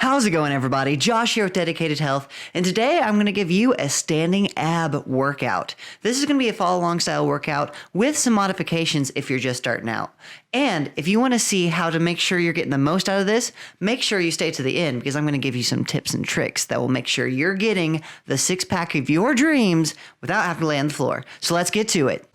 How's it going, everybody? Josh here with Dedicated Health, and today I'm going to give you a standing ab workout. This is going to be a follow-along style workout with some modifications if you're just starting out. And if you want to see how to make sure you're getting the most out of this, make sure you stay to the end because I'm going to give you some tips and tricks that will make sure you're getting the six-pack of your dreams without having to lay on the floor. So let's get to it.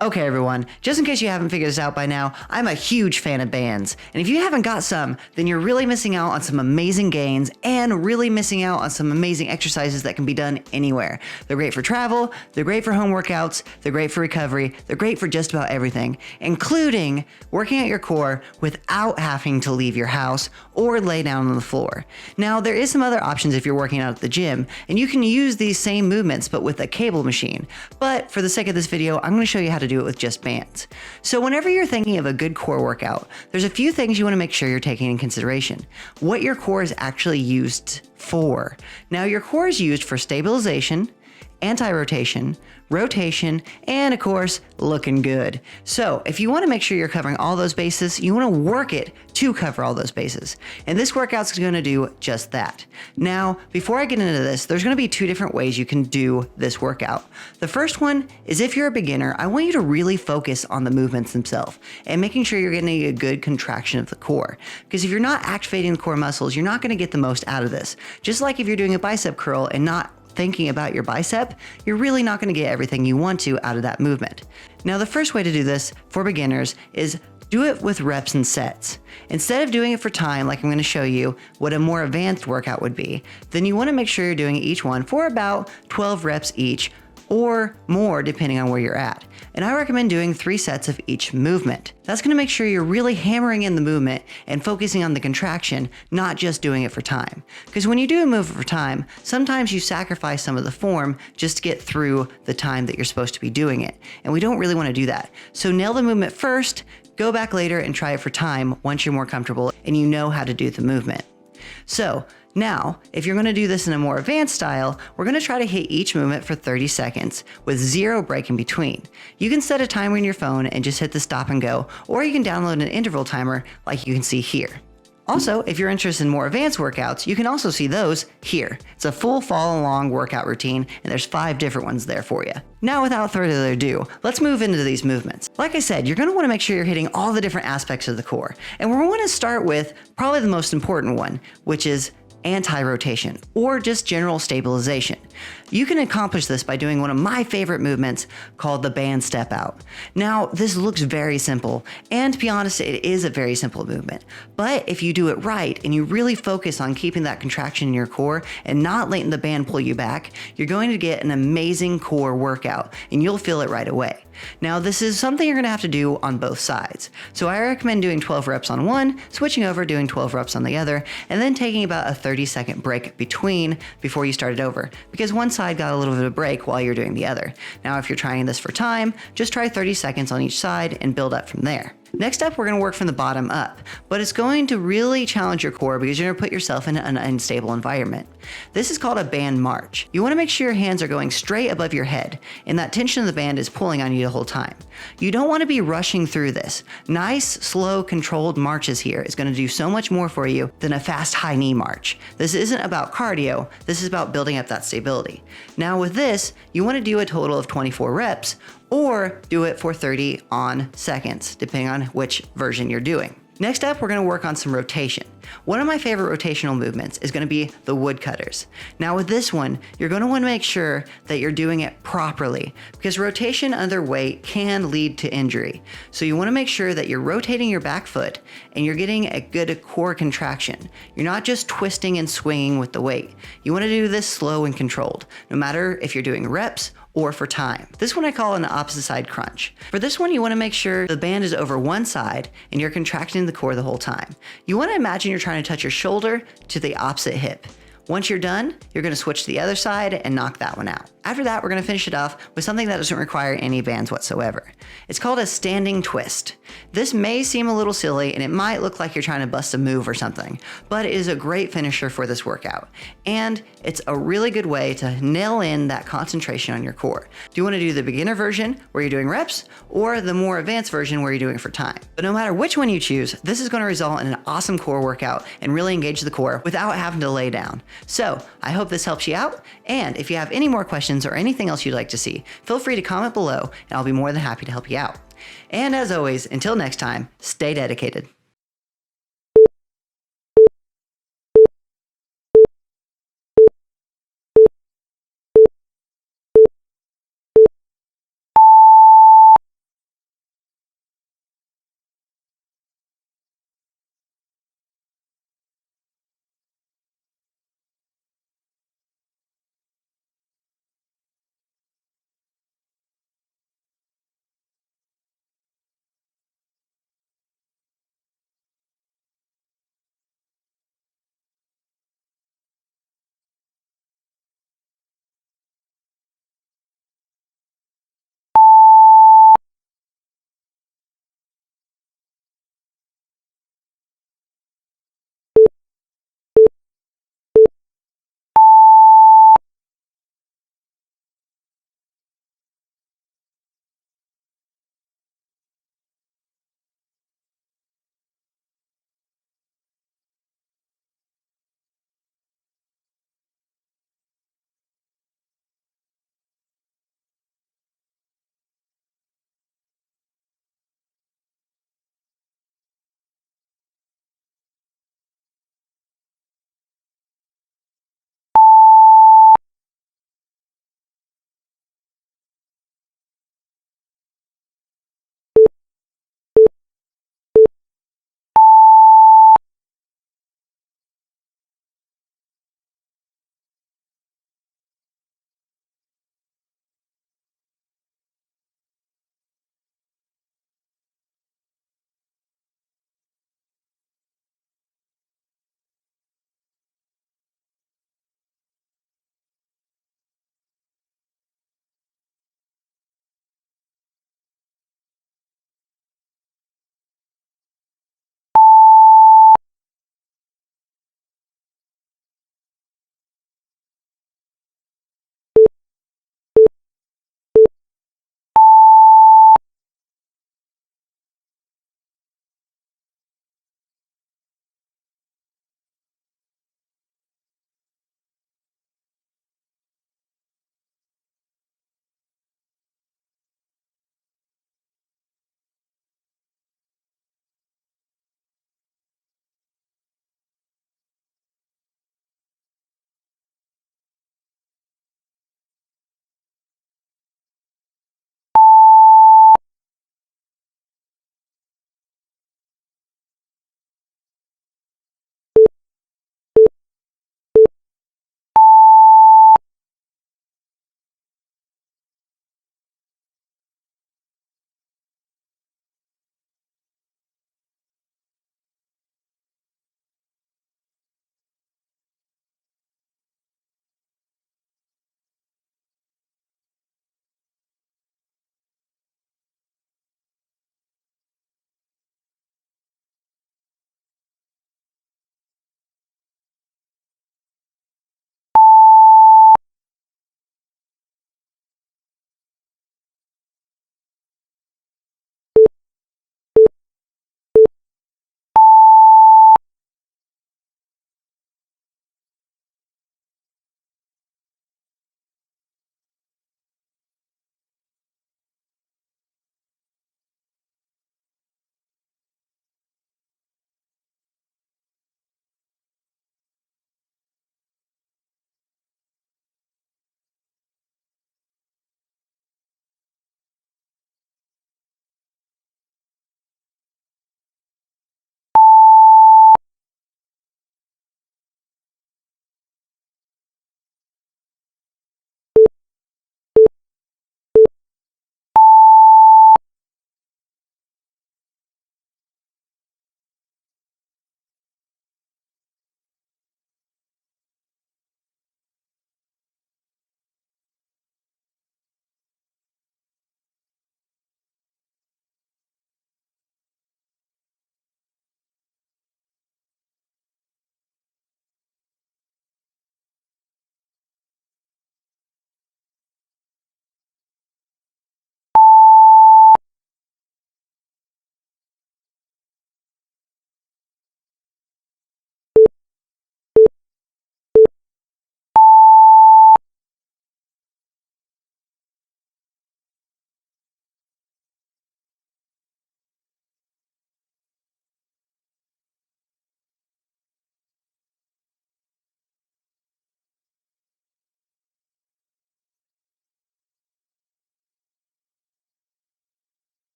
Okay, everyone, just in case you haven't figured this out by now, I'm a huge fan of bands. And if you haven't got some, then you're really missing out on some amazing gains and really missing out on some amazing exercises that can be done anywhere. They're great for travel, they're great for home workouts, they're great for recovery, they're great for just about everything, including working out your core without having to leave your house or lay down on the floor. Now, there is some other options if you're working out at the gym, and you can use these same movements but with a cable machine. But for the sake of this video, I'm going to show you how to do it with just bands. So whenever you're thinking of a good core workout, there's a few things you want to make sure you're taking in consideration. What your core is actually used for. Now, your core is used for stabilization, anti-rotation, rotation, and of course, looking good. So if you want to make sure you're covering all those bases, you want to work it to cover all those bases. And this workout's going to do just that. Now, before I get into this, there's going to be two different ways you can do this workout. The first one is if you're a beginner, I want you to really focus on the movements themselves and making sure you're getting a good contraction of the core. Because if you're not activating the core muscles, you're not going to get the most out of this. Just like if you're doing a bicep curl and not thinking about your bicep, you're really not going to get everything you want to out of that movement. Now, the first way to do this for beginners is do it with reps and sets. Instead of doing it for time, like I'm going to show you what a more advanced workout would be, then you want to make sure you're doing each one for about 12 reps each or more depending on where you're at. And I recommend doing 3 sets of each movement. That's going to make sure you're really hammering in the movement and focusing on the contraction, not just doing it for time. Because when you do a movement for time, sometimes you sacrifice some of the form just to get through the time that you're supposed to be doing it. And we don't really want to do that. So nail the movement first, go back later and try it for time once you're more comfortable and you know how to do the movement. So now, if you're going to do this in a more advanced style, we're going to try to hit each movement for 30 seconds with 0 break in between. You can set a timer in your phone and just hit the stop and go, or you can download an interval timer like you can see here. Also, if you're interested in more advanced workouts, you can also see those here. It's a full follow along workout routine, and there's 5 different ones there for you. Now, without further ado, let's move into these movements. Like I said, you're going to want to make sure you're hitting all the different aspects of the core. And we're going to start with probably the most important one, which is anti-rotation or just general stabilization. You can accomplish this by doing one of my favorite movements called the band step out. Now, this looks very simple, and to be honest, it is a very simple movement. But if you do it right and you really focus on keeping that contraction in your core and not letting the band pull you back, you're going to get an amazing core workout and you'll feel it right away. Now, this is something you're going to have to do on both sides. So I recommend doing 12 reps on one, switching over, doing 12 reps on the other, and then taking about a 30-second break between before you start it over, because one side got a little bit of a break while you're doing the other. Now, if you're trying this for time, just try 30 seconds on each side and build up from there. Next up, we're going to work from the bottom up, but it's going to really challenge your core because you're going to put yourself in an unstable environment. This is called a band march. You want to make sure your hands are going straight above your head, and that tension of the band is pulling on you the whole time. You don't want to be rushing through this. Nice, slow, controlled marches here is going to do so much more for you than a fast high knee march. This isn't about cardio, this is about building up that stability. Now with this, you want to do a total of 24 reps, or do it for 30 on seconds, depending on which version you're doing. Next up, we're going to work on some rotation. One of my favorite rotational movements is going to be the woodcutters. Now with this one, you're going to want to make sure that you're doing it properly because rotation under weight can lead to injury. So you want to make sure that you're rotating your back foot and you're getting a good core contraction. You're not just twisting and swinging with the weight. You want to do this slow and controlled, no matter if you're doing reps or for time. This one I call an opposite side crunch. For this one, you want to make sure the band is over one side and you're contracting the core the whole time. You want to imagine you're trying to touch your shoulder to the opposite hip. Once you're done, you're gonna switch to the other side and knock that one out. After that, we're gonna finish it off with something that doesn't require any bands whatsoever. It's called a standing twist. This may seem a little silly and it might look like you're trying to bust a move or something, but it is a great finisher for this workout. And it's a really good way to nail in that concentration on your core. Do you wanna do the beginner version where you're doing reps, or the more advanced version where you're doing it for time? But no matter which one you choose, this is gonna result in an awesome core workout and really engage the core without having to lay down. So I hope this helps you out. And if you have any more questions or anything else you'd like to see, feel free to comment below and I'll be more than happy to help you out. And as always, until next time, stay dedicated.